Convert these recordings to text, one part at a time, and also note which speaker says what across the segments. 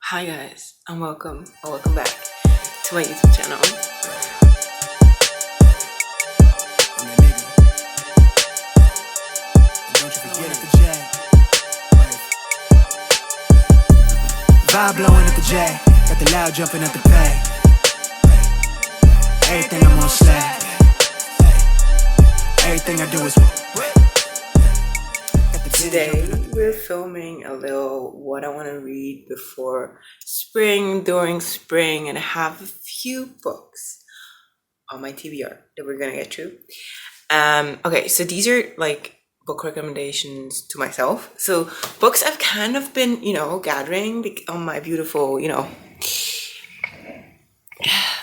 Speaker 1: Hi guys, and welcome back to my YouTube channel.
Speaker 2: I'm that nigga. And don't you forget at the J. Vibe blowing at the J. Got the loud jumping at the pay. Everything I'm on slack. Everything I do is
Speaker 1: Today we're filming a little what I want to read before spring, during spring, and I have a few books on my TBR that we're gonna get through. Okay, so these are like book recommendations to myself. So books I've kind of been, gathering on my beautiful,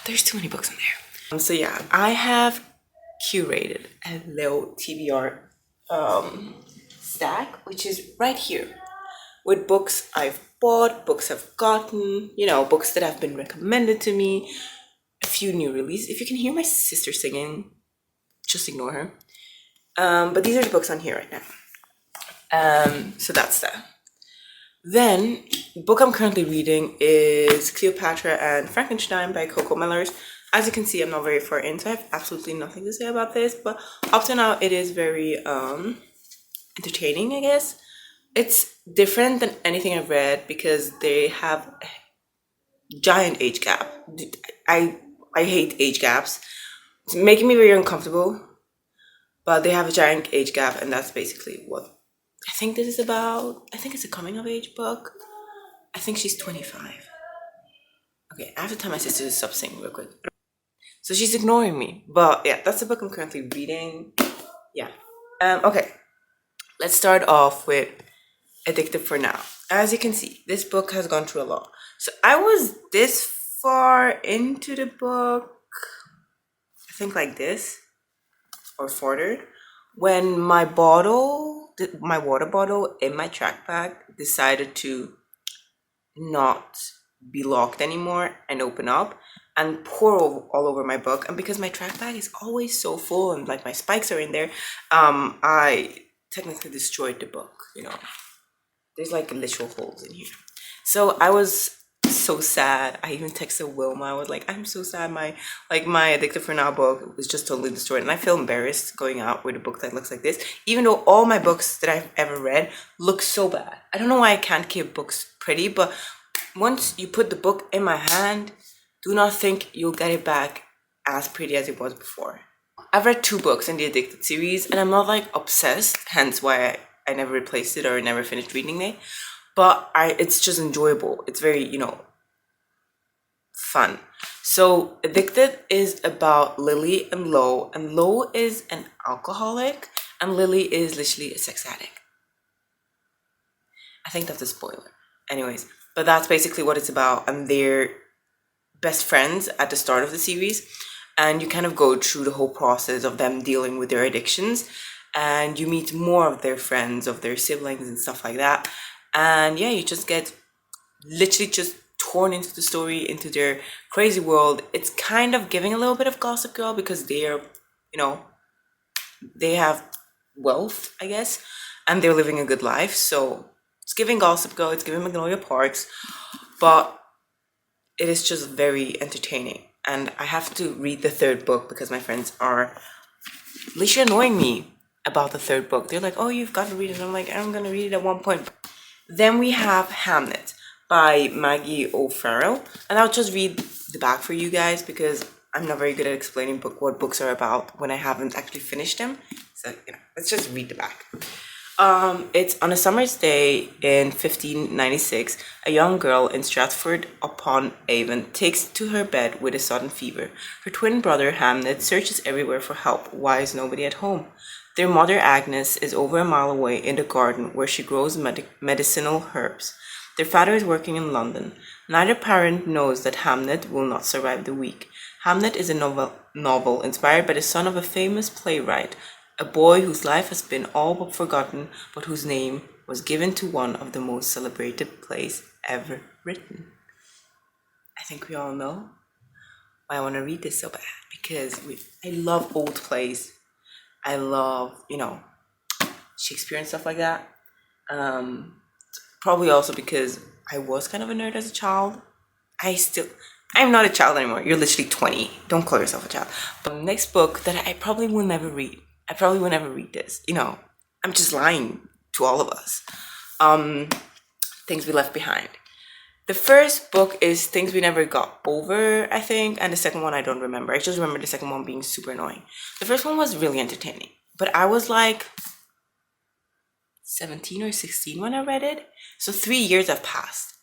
Speaker 1: there's too many books on there. So yeah, I have curated a little TBR stack, which is right here, with books I've bought, books I've gotten, books that have been recommended to me, a few new releases. If you can hear my sister singing, just ignore her. But these are the books on here right now. So that's that. Then, the book I'm currently reading is Cleopatra and Frankenstein by Coco Mellors. As you can see, I'm not very far in, so I have absolutely nothing to say about this, but up to now, it is very entertaining, I guess. It's different than anything I've read because they have a giant age gap. I hate age gaps. It's making me very uncomfortable, but they have a giant age gap, and that's basically what I think this is about. I think it's a coming of age book. I think she's 25. Okay, I have to tell my sister to stop singing real quick. So she's ignoring me, but yeah, that's the book I'm currently reading. Yeah. Okay, let's start off with Addicted for Now. As you can see, this book has gone through a lot. So I was this far into the book, I think like this, or further, when my water bottle in my track bag decided to not be locked anymore and open up and pour all over my book. And because my track bag is always so full and like my spikes are in there, I technically destroyed the book. There's like literal holes in here. So I was so sad. I even texted Wilma. I was like, I'm so sad. My Addicted for Now book was just totally destroyed. And I feel embarrassed going out with a book that looks like this, even though all my books that I've ever read look so bad. I don't know why I can't keep books pretty, but once you put the book in my hand, do not think you'll get it back as pretty as it was before. I've read 2 books in the Addicted series, and I'm not like obsessed, hence why I never replaced it or never finished reading it. But it's just enjoyable. It's very, fun. So Addicted is about Lily and Lo, and Lo is an alcoholic, and Lily is literally a sex addict. I think that's a spoiler. Anyways, but that's basically what it's about, and they're best friends at the start of the series, and you kind of go through the whole process of them dealing with their addictions, and you meet more of their friends, of their siblings and stuff like that. And yeah, you just get literally just torn into the story, into their crazy world. It's kind of giving a little bit of Gossip Girl because they're, they have wealth, I guess, and they're living a good life. So it's giving Gossip Girl, it's giving Magnolia Parks, but it is just very entertaining. And I have to read the 3rd book because my friends are literally annoying me about the 3rd book. They're like, oh, you've got to read it. I'm like, I'm going to read it at one point. Then we have Hamnet by Maggie O'Farrell. And I'll just read the back for you guys because I'm not very good at explaining what books are about when I haven't actually finished them. So, let's just read the back. It's on a summer's day in 1596, a young girl in Stratford-upon-Avon takes to her bed with a sudden fever. Her twin brother Hamnet searches everywhere for help. Why is nobody at home? Their mother Agnes is over a mile away in the garden where she grows medicinal herbs. Their father is working in London. Neither parent knows that Hamnet will not survive the week. Hamnet is a novel inspired by the son of a famous playwright, a boy whose life has been all but forgotten, but whose name was given to one of the most celebrated plays ever written. I think we all know why I want to read this so bad, because I love old plays. I love, Shakespeare and stuff like that. Probably also because I was kind of a nerd as a child. I'm not a child anymore. You're literally 20. Don't call yourself a child. But the next book that I probably will never read. I probably will never read this. I'm just lying to all of us. Things We Left Behind. The first book is Things We Never Got Over, I think, and the second one I don't remember. I just remember the second one being super annoying. The first one was really entertaining, but I was like 17 or 16 when I read it. So 3 years have passed.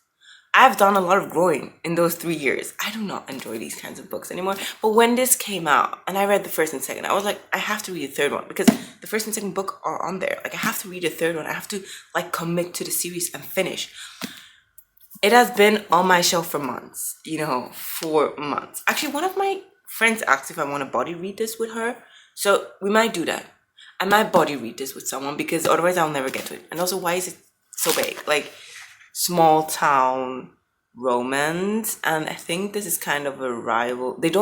Speaker 1: I've done a lot of growing in those 3 years. I do not enjoy these kinds of books anymore. But when this came out and I read the first and second, I was like, I have to read the third one because the first and second book are on there. Like, I have to read the third one. I have to commit to the series and finish. It has been on my shelf for months, for months. Actually, one of my friends asked if I want to body read this with her. So we might do that. I might body read this with someone because otherwise I'll never get to it. And also, why is it so big? Like, small town romance. And I think this is kind of a rival. There's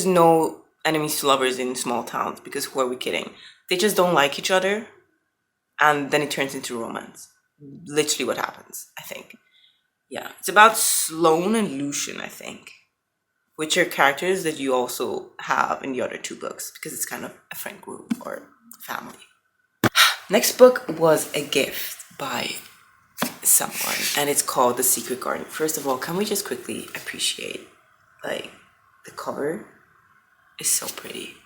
Speaker 1: no enemies to lovers in small towns because who are we kidding? They just don't like each other. And then it turns into romance. Literally what happens, I think. Yeah, it's about Sloane and Lucian, I think, which are characters that you also have in the other two books because it's kind of a friend group or family. Next book was a gift by someone and it's called The Secret Garden. First of all, can we just quickly appreciate the cover is so pretty.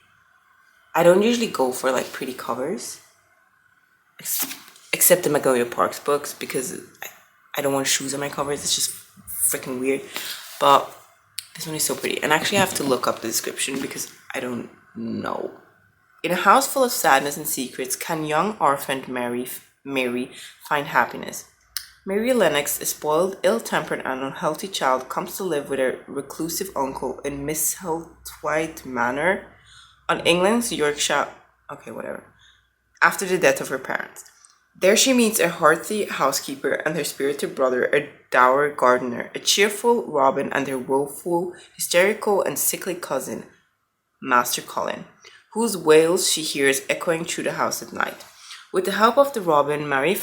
Speaker 1: I don't usually go for pretty covers, except the Magnolia Parks books because I don't want shoes on my covers. It's just freaking weird. But this one is so pretty. And actually I have to look up the description because I don't know. In a house full of sadness and secrets, can young orphaned Mary find happiness? Mary Lennox, a spoiled, ill-tempered and unhealthy child, comes to live with her reclusive uncle in Misselthwaite Manor on England's Yorkshire... Okay, whatever. After the death of her parents. There she meets a hearty housekeeper and her spirited brother, a dour gardener, a cheerful Robin, and their woeful, hysterical, and sickly cousin, Master Colin, whose wails she hears echoing through the house at night. With the help of the Robin, Mary,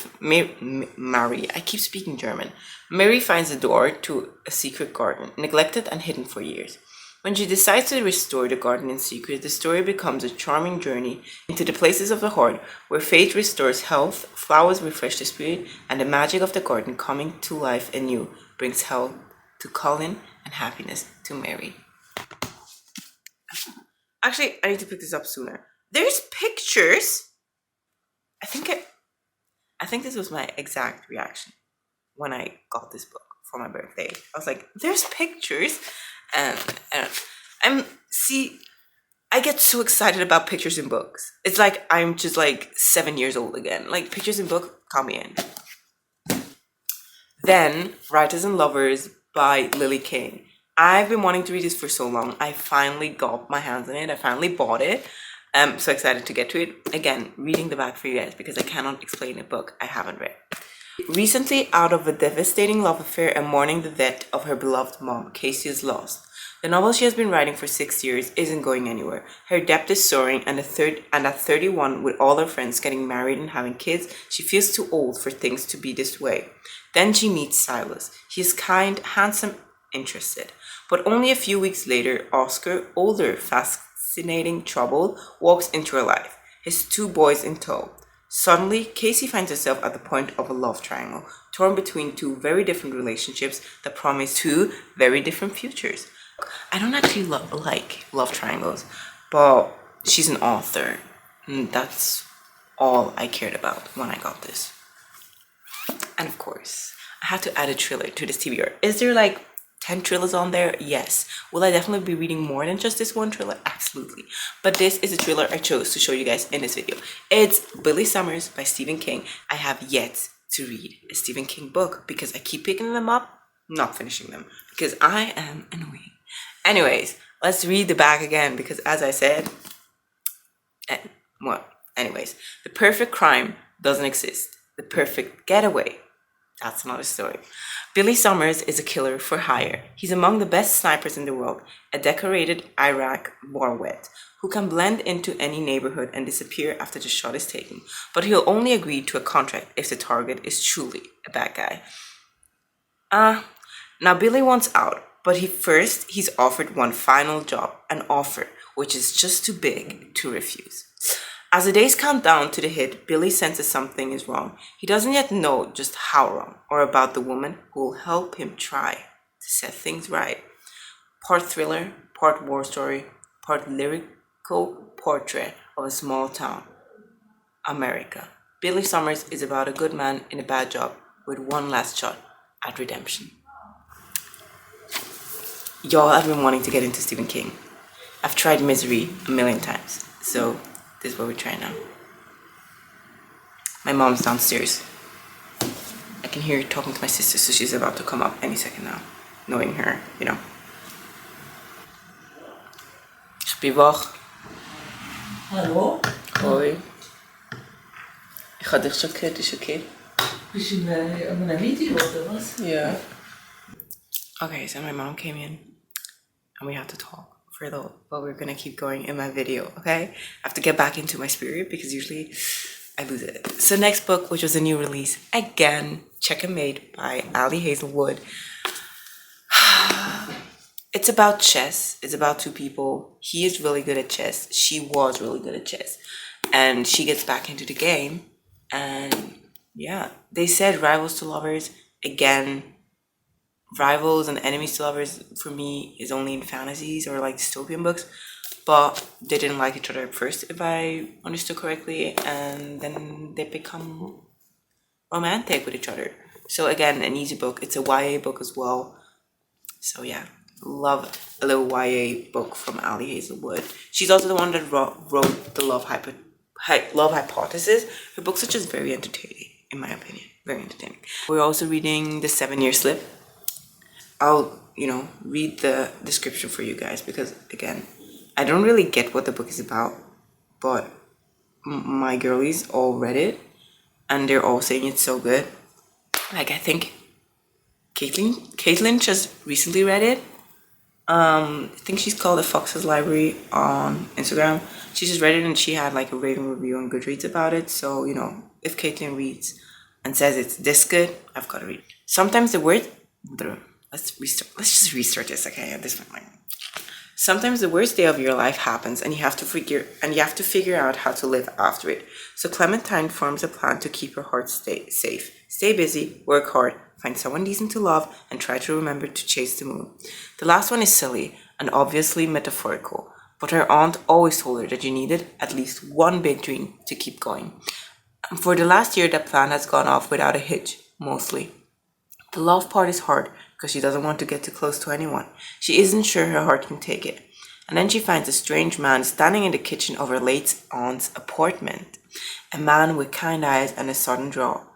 Speaker 1: I keep speaking German, Mary finds a door to a secret garden, neglected and hidden for years. When she decides to restore the garden in secret, the story becomes a charming journey into the places of the heart, where fate restores health, flowers refresh the spirit, and the magic of the garden coming to life anew brings health to Colin and happiness to Mary. Actually, I need to pick this up sooner. There's pictures. I think this was my exact reaction when I got this book for my birthday. I was like, there's pictures. And I get so excited about pictures in books. It's like I'm just 7 years old again. Pictures in book, call me in. Then Writers and Lovers by Lily King. I've been wanting to read this for so long. I finally got my hands on it. I finally bought it. I'm so excited to get to it. Again, reading the back for you guys because I cannot explain a book I haven't read. Recently, out of a devastating love affair and mourning the death of her beloved mom, Casey is lost. The novel she has been writing for 6 years isn't going anywhere. Her debt is soaring, and at 31, with all her friends getting married and having kids, she feels too old for things to be this way. Then she meets Silas. He is kind, handsome, interested. But only a few weeks later, Oscar, older, fascinating, troubled, walks into her life, his 2 boys in tow. Suddenly, Casey finds herself at the point of a love triangle, torn between 2 very different relationships that promise 2 very different futures. I don't actually like love triangles, but she's an author. And that's all I cared about when I got this. And of course, I had to add a thriller to this TBR. Is there 10 thrillers on there? Yes. Will I definitely be reading more than just this one thriller? Absolutely. But this is a thriller I chose to show you guys in this video. It's Billy Summers by Stephen King. I have yet to read a Stephen King book because I keep picking them up, not finishing them, because I am annoying. Anyways, let's read the back again because as I said, anyways, the perfect crime doesn't exist. The perfect getaway, That's another story. Billy Summers is a killer for hire. He's among the best snipers in the world, a decorated Iraq war vet who can blend into any neighborhood and disappear after the shot is taken. But he'll only agree to a contract if the target is truly a bad guy. Now Billy wants out, but he's offered one final job, an offer which is just too big to refuse. As the days count down to the hit, Billy senses something is wrong. He doesn't yet know just how wrong, or about the woman who will help him try to set things right. Part thriller, part war story, part lyrical portrait of a small town, America. Billy Summers is about a good man in a bad job with one last shot at redemption. Y'all, I've been wanting to get into Stephen King. I've tried Misery a million times, so this is what we're trying now. My mom's downstairs. I can hear her talking to my sister, so she's about to come up any second now. Knowing her, you know. Ik ben wach.
Speaker 3: Hallo?
Speaker 1: Hoi. Ik ga dicht zoeken, is oké?
Speaker 3: Bist du in einer Video oder was?
Speaker 1: Yeah. Okay, so my mom came in and we have to talk for a little, but we're gonna keep going in my video, okay? I have to get back into my spirit because usually I lose it. So next book, which was a new release, again, Check and Mate by Ali Hazelwood. It's about chess. It's about two people. He is really good at chess. She was really good at chess. And she gets back into the game. And yeah, they said rivals to lovers. Again, rivals and enemies to lovers for me is only in fantasies or like dystopian books. But they didn't like each other at first, if I understood correctly. And then they become romantic with each other. So again, an easy book. It's a YA book as well. So yeah, love a little YA book from Ali Hazelwood. She's also the one that wrote the Love Hypothesis. Her books are just very entertaining, in my opinion. Very entertaining. We're also reading The 7-Year Slip. I'll, read the description for you guys because, again, I don't really get what the book is about, but my girlies all read it and they're all saying it's so good. Like, I think Caitlin just recently read it. I think she's called the Fox's Library on Instagram. She just read it and she had like a raving review on Goodreads about it. So, if Caitlin reads and says it's this good, I've got to read. Sometimes the word... Let's just restart this, okay? At this point, sometimes the worst day of your life happens and you have to figure out how to live after it. So Clementine forms a plan to keep her heart safe. Stay busy, work hard, find someone decent to love, and try to remember to chase the moon. The last one is silly and obviously metaphorical, but her aunt always told her that you needed at least one big dream to keep going. And for the last year, that plan has gone off without a hitch, mostly. The love part is hard because she doesn't want to get too close to anyone. She isn't sure her heart can take it. And then she finds a strange man standing in the kitchen of her late aunt's apartment. A man with kind eyes and a southern drawl,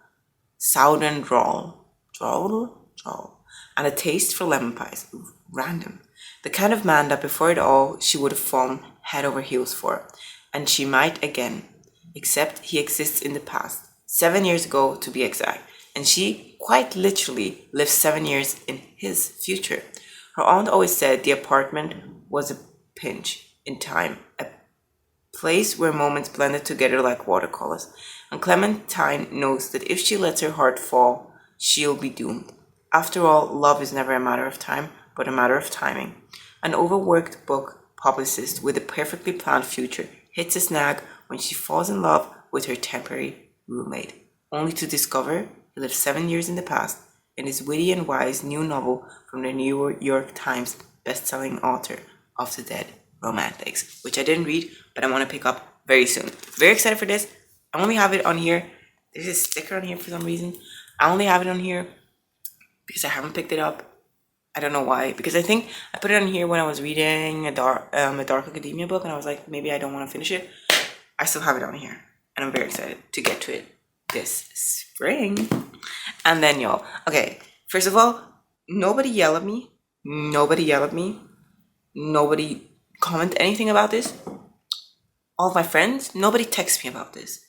Speaker 1: and a taste for lemon pies. Random. The kind of man that before it all she would have fallen head over heels for. And she might again. Except he exists in the past. 7 years ago to be exact. And she quite literally lives 7 years in his future. Her aunt always said the apartment was a pinch in time, a place where moments blended together like watercolors. And Clementine knows that if she lets her heart fall, she'll be doomed. After all, love is never a matter of time, but a matter of timing. An overworked book publicist with a perfectly planned future hits a snag when she falls in love with her temporary roommate, only to discover he lived 7 years in the past in his witty and wise new novel from the New York Times best-selling author of The Dead Romantics, which I didn't read, but I want to pick up very soon. Very excited for this. I only have it on here. There's a sticker on here for some reason. I only have it on here because I haven't picked it up. I don't know why. Because I think I put it on here when I was reading a dark academia book, and I was like, maybe I don't want to finish it. I still have it on here, and I'm very excited to get to it this spring. And then y'all, okay, first of all, nobody yell at me, nobody comment anything about this. All of my friends, nobody text me about this.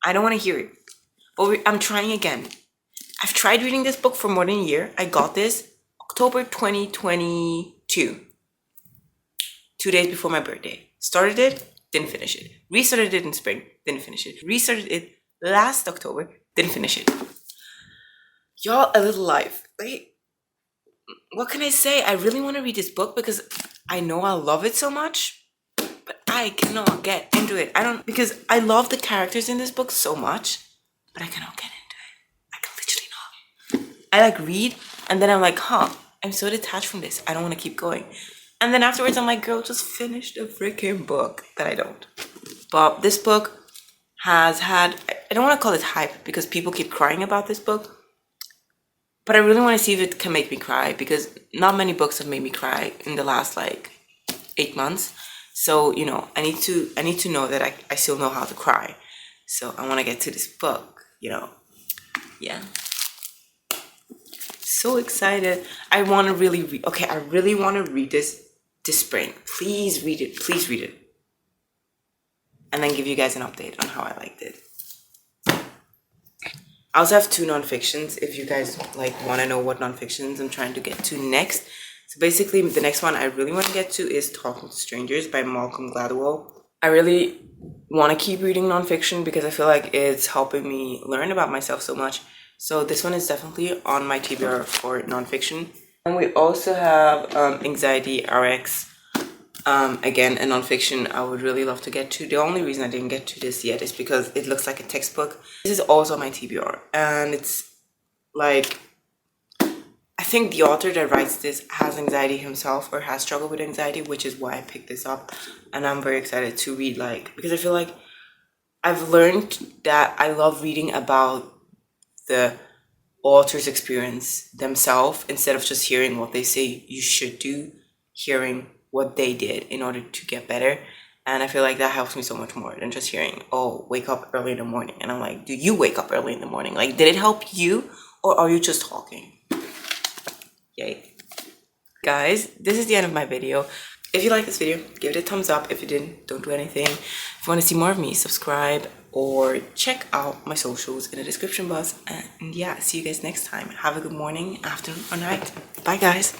Speaker 1: I don't want to hear it, but I'm trying again. I've tried reading this book for more than a year. I got this October 2022, 2 days before my birthday. Started it, didn't finish it. Restarted it in spring, didn't finish it. Restarted it last October, didn't finish it. Y'all, a little life. Like, what can I say? I really want to read this book because I know I love it so much, but I cannot get into it. Because I love the characters in this book so much, but I cannot get into it. I can literally not. I like read and then I'm like, I'm so detached from this. I don't want to keep going. And then afterwards I'm like, girl, just finish the freaking book. But I don't. But this book has had, I don't want to call it hype because people keep crying about this book. But I really want to see if it can make me cry because not many books have made me cry in the last like 8 months. So, you know, I need to know that I still know how to cry. So I want to get to this book, you know. Yeah. So excited. I want to really read. Okay, I really want to read this spring. Please read it. Please read it. And then give you guys an update on how I liked it. I also have 2 nonfictions if you guys like want to know what nonfictions I'm trying to get to next. So basically the next one I really want to get to is Talking to Strangers by Malcolm Gladwell. I really want to keep reading nonfiction because I feel like it's helping me learn about myself so much. So this one is definitely on my TBR for nonfiction. And we also have Anxiety RX. Again, a nonfiction I would really love to get to. The only reason I didn't get to this yet is because it looks like a textbook. This is also my TBR, and it's like, I think the author that writes this has anxiety himself or has struggled with anxiety, which is why I picked this up. And I'm very excited to read, like, because I feel like I've learned that I love reading about the author's experience themselves instead of just hearing what they say you should do, hearing what they did in order to get better. And I feel like that helps me so much more than just hearing, oh, wake up early in the morning. And I'm like, do you wake up early in the morning? Like, did it help you or are you just talking? Yay. Guys, this is the end of my video. If you like this video, give it a thumbs up. If you didn't, don't do anything. If you want to see more of me, subscribe or check out my socials in the description box. And yeah, see you guys next time. Have a good morning, afternoon, or night. Bye, guys.